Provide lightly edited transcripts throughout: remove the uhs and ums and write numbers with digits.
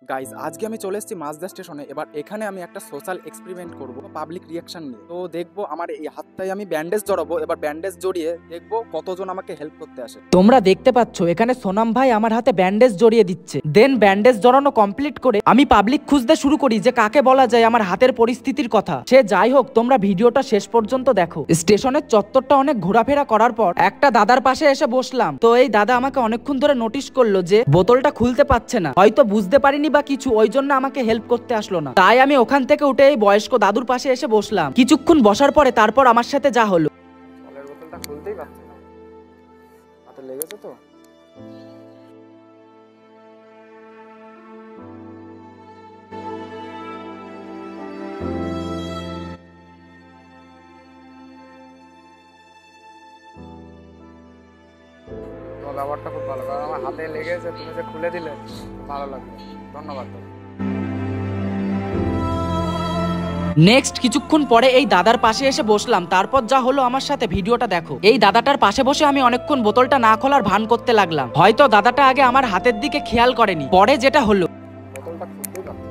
Guys আজকে আমি চলে এসেছি মাঝদা স্টেশনে। এবার এখানে আমি একটা সোশ্যাল এক্সপেরিমেন্ট করব পাবলিক রিয়াকশন নিয়ে। তো দেখবো আমার এই হাতটায় আমি ব্যান্ডেজ জড়াবো। এবার ব্যান্ডেজ জড়িয়ে দেখবো কতজন আমাকে হেল্প করতে আসে। তোমরা দেখতে পাচ্ছ এখানে সোনাম ভাই আমার হাতে ব্যান্ডেজ জড়িয়ে দিচ্ছে। দেন ব্যান্ডেজ জড়ানো কমপ্লিট করে আমি পাবলিক খুঁজতে শুরু করি যে কাকে বলা যায় আমার হাতের পরিস্থিতির কথা। সে যাই হোক, তোমরা ভিডিওটা শেষ পর্যন্ত দেখো। স্টেশনের চত্বরটা অনেক ঘোরাফেরা করার পর একটা দাদার পাশে এসে বসলাম। তো এই দাদা আমাকে অনেকক্ষণ ধরে নোটিস করলো যে বোতলটা খুলতে পারছে না, হয়তো বুঝতে পারিনি বা কিছু, ওই জন্য আমাকে হেল্প করতে আসলো না। তাই আমি ওখান থেকে উঠে এই বয়স্ক দাদুর পাশে এসে বসলাম। কিছুক্ষণ বসার পরে তারপর আমার সাথে যা হলো, জলের বোতলটা খুলতেই পারছে না, হাতে লেগেছে তো। তোমার ব্যবহারটা খুব ভালো, কারণ আমার হাতে লেগেছে, তুমি যে খুলে দিলে ভালো লাগলো, ধন্যবাদ। নেক্সট কিছুক্ষণ পরে এই দাদার পাশে এসে বসলাম। তারপর যা হলো আমার সাথে ভিডিওটা দেখো। এই দাদাটার পাশে বসে আমি অনেকক্ষণ বোতলটা না খোলার ভান করতে লাগলাম। হয়তো দাদাটা আগে আমার হাতের দিকে খেয়াল করেনি। পরে যেটা হলো, বোতলটা খুলতেই পারছে।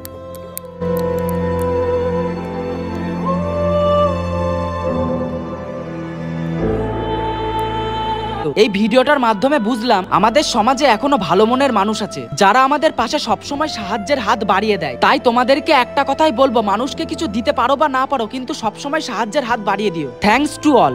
এই ভিডিওটার মাধ্যমে বুঝলাম আমাদের সমাজে এখনো ভালো মনের মানুষ আছে, যারা আমাদের পাশে সবসময় সাহায্যের হাত বাড়িয়ে দেয়। তাই তোমাদেরকে একটা কথাই বলবো, মানুষকে কিছু দিতে পারো বা না পারো, কিন্তু সবসময় সাহায্যের হাত বাড়িয়ে দিও। Thanks to all.